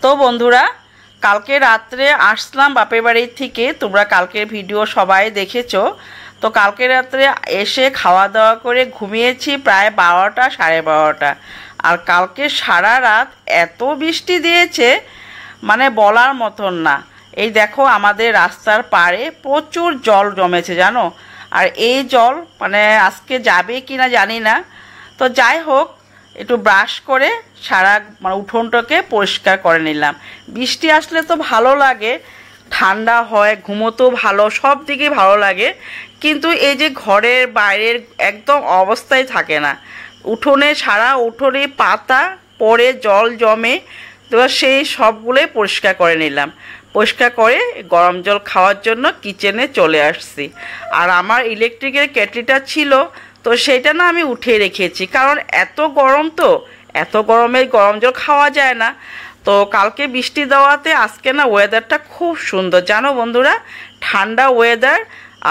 তো বন্ধুরা, কালকে রাত্রে আসলাম বাপের বাড়ি থেকে। তোমরা কালকের ভিডিও সবাই দেখেছো। তো কালকে রাত্রে এসে খাওয়া দাওয়া করে ঘুমিয়েছি প্রায় 12টা সাড়ে 12টা। আর কালকে সারা রাত এত বৃষ্টি দিয়েছে মানে বলার মতন না। এই দেখো আমাদের রাস্তার পাড়ে প্রচুর জল জমেছে জানো। আর এই জল মানে আজকে যাবে কি না জানি না। তো যাই হোক, একটু ব্রাশ করে সারা মানে উঠোনটাকে পরিষ্কার করে নিলাম। বৃষ্টি আসলে তো ভালো লাগে, ঠান্ডা হয়, ঘুমোতেও ভালো, সব দিকে ভালো লাগে। কিন্তু এই যে ঘরের বাইরের একদম অবস্থায় থাকে না। উঠোনে সারা উঠোনে পাতা পড়ে জল জমে। তো সেই সবগুলোই পরিষ্কার করে নিলাম। পরিষ্কার করে গরম জল খাওয়ার জন্য কিচেনে চলে আসছি। আর আমার ইলেকট্রিকের কেটলিটা ছিল, তো সেটা না আমি উঠিয়ে রেখেছি, কারণ এত গরম, তো এত গরমে গরম জল খাওয়া যায় না। তো কালকে বৃষ্টি দেওয়াতে আজকে না ওয়েদারটা খুব সুন্দর জানো বন্ধুরা, ঠান্ডা ওয়েদার।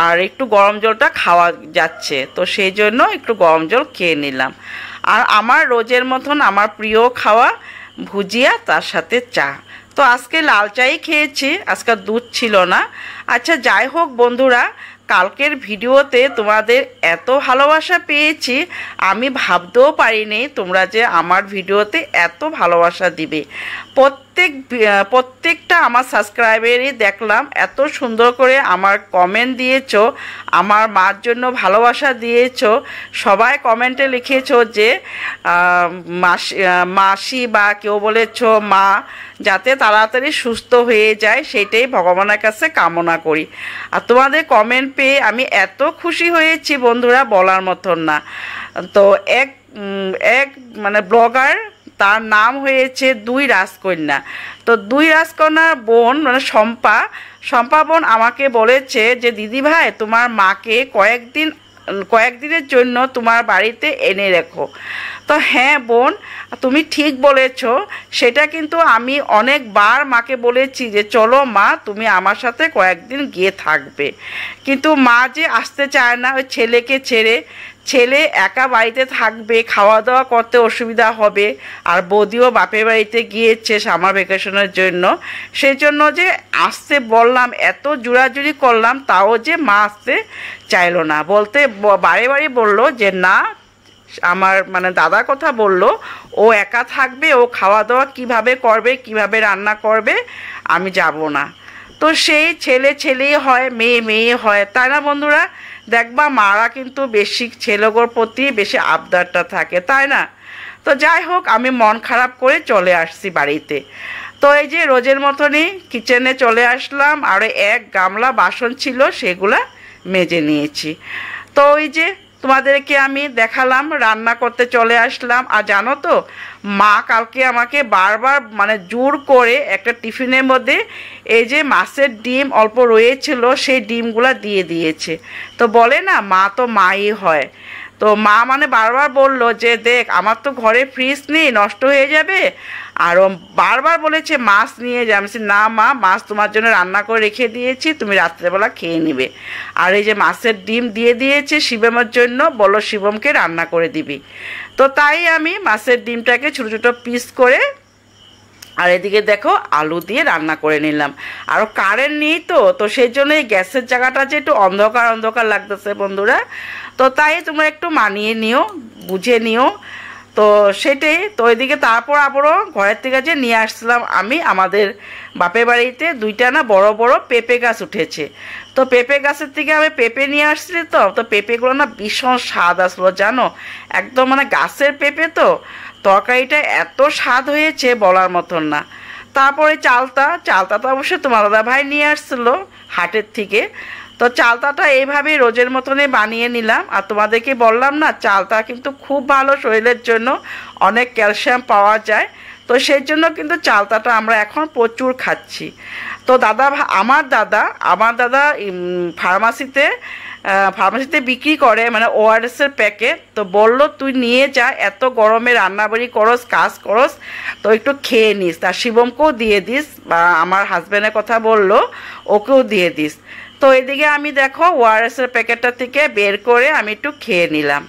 আর একটু গরম জলটা খাওয়া যাচ্ছে, তো সেই জন্য একটু গরম জল খেয়ে নিলাম। আর আমার রোজের মতন আমার প্রিয় খাওয়া ভুজিয়া, তার সাথে চা। তো আজকে লাল চাই খেয়েছি, আজকে দুধ ছিল না। আচ্ছা যাই হোক বন্ধুরা, কালকের ভিডিওতে তোমাদের এত ভালোবাসা পেয়েছি, আমি ভাবতেও পারিনি তোমরা যে আমার ভিডিওতে এত ভালোবাসা দিবে। প্রত্যেকটা আমার সাবস্ক্রাইবারই দেখলাম এত সুন্দর করে আমার কমেন্ট দিয়েছো, আমার মার জন্য ভালোবাসা দিয়েছো। সবাই কমেন্টে লিখেছো যে মাসি বা কেউ বলেছো মা যাতে তাড়াতাড়ি সুস্থ হয়ে যায়, সেটাই ভগবানের কাছে কামনা করি। আর তোমাদের কমেন্ট পেয়ে আমি এত খুশি হয়েছি বন্ধুরা, বলার মতন না। তো এক মানে ব্লগার, তার নাম হয়েছে দুই রাজকন্যা। তো দুই রাজকন্যার বোন মানে শম্পা বোন আমাকে বলেছে যে দিদি ভাই তোমার মাকে কয়েকদিনের জন্য তোমার বাড়িতে এনে রেখো। তো হ্যাঁ বোন, তুমি ঠিক বলেছ। সেটা কিন্তু আমি অনেকবার মাকে বলেছি যে চলো মা তুমি আমার সাথে কয়েকদিন গিয়ে থাকবে, কিন্তু মা যে আসতে চায় না, ওই ছেলেকে ছেড়ে। ছেলে একা বাড়িতে থাকবে, খাওয়া দাওয়া করতে অসুবিধা হবে। আর বৌদিও বাপের বাড়িতে গিয়েছে সামার ভ্যাকেশনের জন্য, সেই জন্য যে আসতে বললাম, এত জোরাজুরি করলাম, তাও যে মা আসতে চাইলো না। বলতে বারে বারে বললো যে না, আমার মানে দাদার কথা বলল, ও একা থাকবে, ও খাওয়া দাওয়া কিভাবে করবে, কিভাবে রান্না করবে, আমি যাব না। তো সেই ছেলে ছেলেই হয়, মেয়ে মেয়ে হয়, তাই না বন্ধুরা? দেখবা মারা কিন্তু বেশি ছেলেগুলোর প্রতি বেশি আবদারটা থাকে, তাই না? তো যাই হোক, আমি মন খারাপ করে চলে আসছি বাড়িতে। তো এই যে রোজের মতনই কিচেনে চলে আসলাম, আর এক গামলা বাসন ছিল সেগুলা মেজে নিয়েছি। তো ওই যে তোমাদেরকে আমি দেখালাম, রান্না করতে চলে আসলাম। আর জানো তো, মা কালকে আমাকে বারবার মানে জোর করে একটা টিফিনের মধ্যে এই যে মাছের ডিম অল্প রয়েছিল, সেই ডিমগুলা দিয়ে দিয়েছে। তো বলে না মা তো মাই হয়। তো মা মানে বারবার বলল যে দেখ আমার তো ঘরে ফ্রিজ নেই, নষ্ট হয়ে যাবে। আরও বারবার বলেছে মাছ নিয়ে যা। আমি না মা, মাছ তোমার জন্য রান্না করে রেখে দিয়েছি, তুমি রাত্রেবেলা খেয়ে নিবে। আর এই যে মাছের ডিম দিয়ে দিয়েছে শিবমের জন্য, বলো শিবমকে রান্না করে দিবি। তো তাই আমি মাছের ডিমটাকে ছোটো ছোটো পিস করে, আর এদিকে দেখো আলু দিয়ে রান্না করে নিলাম। আরও কারেন্ট নেই, তো সেই জন্য এই গ্যাসের জায়গাটা যে একটু অন্ধকার অন্ধকার লাগতেছে বন্ধুরা। তো তাই তোমরা একটু মানিয়ে নিও, বুঝে নিও। তো সেটাই তো। এদিকে তারপর আবারও ঘরের থেকে যে নিয়ে আসছিলাম আমি, আমাদের বাপের বাড়িতে দুইটা না বড় বড় পেঁপে গাছ উঠেছে। তো পেঁপে গাছের থেকে আমি পেঁপে নিয়ে আসছি। তো পেঁপেগুলো না ভীষণ স্বাদ আসলো জানো, একদম মানে গাছের পেঁপে, তো তরকারিটা এত স্বাদ হয়েছে বলার মতন না। তারপরে চালতা তো অবশ্যই তোমার দাদা ভাই নিয়ে আসছিলো হাটের থেকে। তো চালতাটা এইভাবেই রোজের মতনই বানিয়ে নিলাম। আর তোমাদেরকে বললাম না, চালতা কিন্তু খুব ভালো, শরীরের জন্য অনেক ক্যালসিয়াম পাওয়া যায়। তো সেই জন্য কিন্তু চালতাটা আমরা এখন প্রচুর খাচ্ছি। তো আমার দাদা ফার্মাসিতে বিক্রি করে মানে ওআরএসের প্যাকেট। তো বললো তুই নিয়ে যা, এত গরমে রান্নাবাড়ি করস, কাজ করস, তো একটু খেয়ে নিস। তার শিবমকেও দিয়ে দিস, বা আমার হাজব্যান্ডের কথা বললো ওকেও দিয়ে দিস। তো এদিকে আমি দেখো ওআরএসের প্যাকেটটা থেকে বের করে আমি একটু খেয়ে নিলাম।